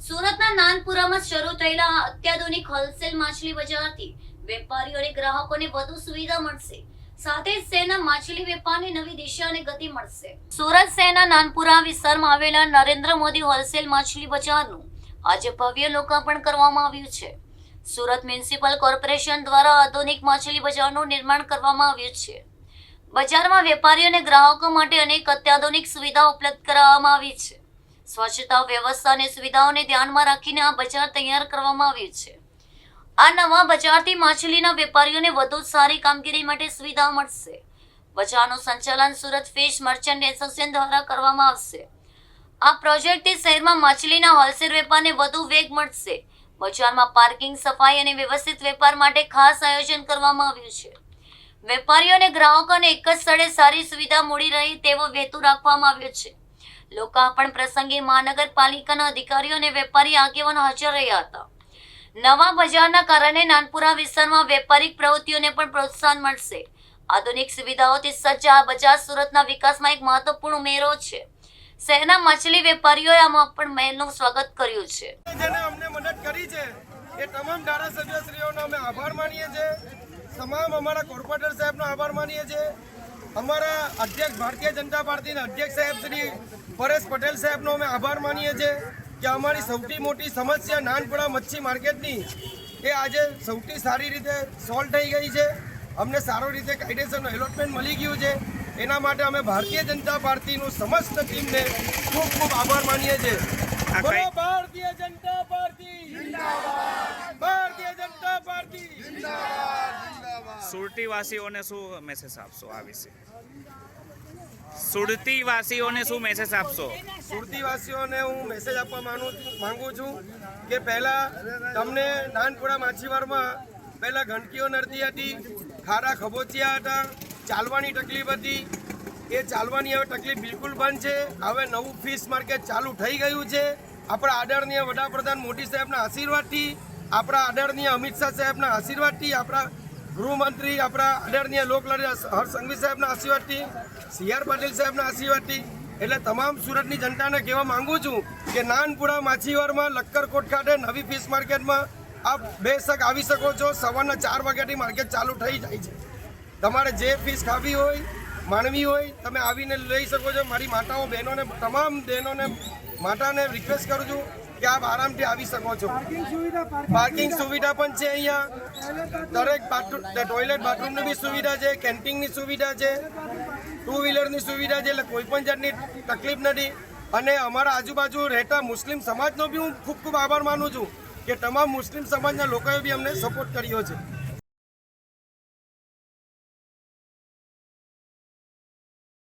સુરતના નાનપુરામાં શરૂ થયેલા અત્યાધુનિક હોલસેલ માછલી બજારથી વેપારીઓ અને ગ્રાહકોને વધુ સુવિધા મળશે, સાથે જ શહેરના માછલી વેપારને નવી દિશા અને ગતિ મળશે। સુરત શહેરના નાનપુરા વિસ્તારમાં આવેલા નરેન્દ્ર મોદી હોલસેલ માછલી બજારનું આજે ભવ્ય લોકાર્પણ કરવામાં આવ્યું છે। સુરત મ્યુનિસિપલ કોર્પોરેશન દ્વારા આધુનિક માછલી બજારનું નિર્માણ કરવામાં આવ્યું છે। બજારમાં વેપારીઓ અને ગ્રાહકો માટે અનેક અત્યાધુનિક સુવિધાઓ ઉપલબ્ધ કરાવવામાં આવી છે। સ્વચ્છતા, વ્યવસ્થા અને સુવિધાઓને ધ્યાનમાં રાખીને આ બજાર તૈયાર કરવામાં આવ્યું છે। આ નવા બજારથી માછલીના વેપારીઓને વધુ સારી કામગીરી માટે સુવિધાઓ મળશે। બજારનું સંચાલન સુરત ફિશ મર્ચન્ટ એસોસિએશન દ્વારા કરવામાં આવશે। આ પ્રોજેક્ટથી શહેરમાં માછલીના હોલસેલ વેપારને વધુ વેગ મળશે। બજારમાં પાર્કિંગ, સફાઈ અને વ્યવસ્થિત વેપાર માટે ખાસ આયોજન કરવામાં આવ્યું છે। વેપારીઓ અને ગ્રાહકોને એક જ સ્થળે સારી સુવિધા મળી રહે તેવો હેતુ રાખવામાં આવ્યો છે। લોકાર્પણ પ્રસંગે મહાનગરપાલિકાના અધિકારીઓ અને વેપારી આગેવાનો હાજર રહ્યા હતા। નવા બજારના કારણે નાનપુરા વિસ્તારમાં વેપારિક પ્રવૃત્તિઓને પણ પ્રોત્સાહન મળશે। આધુનિક સુવિધાઓથી સજ્જ આ બજાર સુરતના વિકાસમાં એક મહત્વપૂર્ણ ઉમેરો છે। શહેરના માછલી વેપારીઓએ આમાં પણ મહેલનું સ્વાગત કર્યું છે। જેને અમને મદદ કરી છે એ તમામ ધારાસભ્યશ્રીઓનો અમે આભાર માનીએ છીએ। તમામ અમારા કોર્પોરેટર સાહેબનો આભાર માનીએ છીએ। અમારા અધ્યક્ષ ભારતીય જનતા પાર્ટીના અધ્યક્ષ સાહેબ શ્રી પરેશ પટેલ સાહેબનો અમે આભાર માનીએ છીએ કે અમારી સૌથી મોટી સમસ્યા નાનપુરા મચ્છી માર્કેટની એ આજે સૌથી સારી રીતે સોલ્વ થઈ ગઈ છે। અમને સારો રીતે કાયદેસરનું એલોટમેન્ટ મળી ગયું છે। એના માટે અમે ભારતીય જનતા પાર્ટીનું સમસ્ત ટીમને ખૂબ ખૂબ આભાર માનીએ છીએ। બોલો ભારતીય જનતા પાર્ટી જિંદાબાદ, ભારતીય જનતા પાર્ટી જિંદાબાદ। સુરતી વાસીઓને શું મેસેજ આપશો આ વિશે? સુરતી વાસીઓને શું મેસેજ આપશો? સુરતી વાસીઓને હું મેસેજ આપવા માંગુ છું કે પહેલાં તમને નાનપુરા માછીવારમાં પહેલાં ગંદકીઓ નડતી હતી, ખારા ખબોચિયા હતા, ચાલવાની તકલીફ હતી। એ ચાલવાની હવે તકલીફ બિલકુલ બંધ છે। હવે નવું ફિશ માર્કેટ ચાલુ થઈ ગયું છે। આપણા આદરણીય વડાપ્રધાન મોદી સાહેબના આશીર્વાદથી, આપણા આદરણીય અમિત શાહ સાહેબના આશીર્વાદથી, આપણા ગૃહમંત્રી આપણા આદરણીય લોકલાડી હર્ષ સંઘવી સાહેબના આશીર્વાદથી, CR પાટીલ સાહેબના આશીર્વાદથી એટલે તમામ સુરતની જનતાને કહેવા માંગુ છું કે નાનપુરા માછીવારમાં લક્કરકોટ ખાતે નવી ફિશ માર્કેટમાં આપ બેશક આવી શકો છો। સવારના 4 વાગ્યાથી માર્કેટ ચાલુ થઈ જાય છે। તમારે જે ફિશ ખાવી હોય, માણવી હોય, તમે આવીને લઈ શકો છો। મારી માતાઓ, બહેનોને, તમામ બહેનોને, માતાને રિક્વેસ્ટ કરું છું કે આપ આરામથી આવી શકો છો। પાર્કિંગ સુવિધા પણ છે અહીંયા। દરેક ટોયલેટ બાથરૂમની બી સુવિધા છે, કેન્ટીનની સુવિધા છે, 2 વ્હીલરની સુવિધા છે, એટલે કોઈ પણ જાતની તકલીફ નથી। અને અમારા આજુબાજુ રહેતા મુસ્લિમ સમાજનો બી હું ખૂબ ખૂબ આભાર માનું છું કે તમામ મુસ્લિમ સમાજના લોકોએ બી અમને સપોર્ટ કર્યો છે।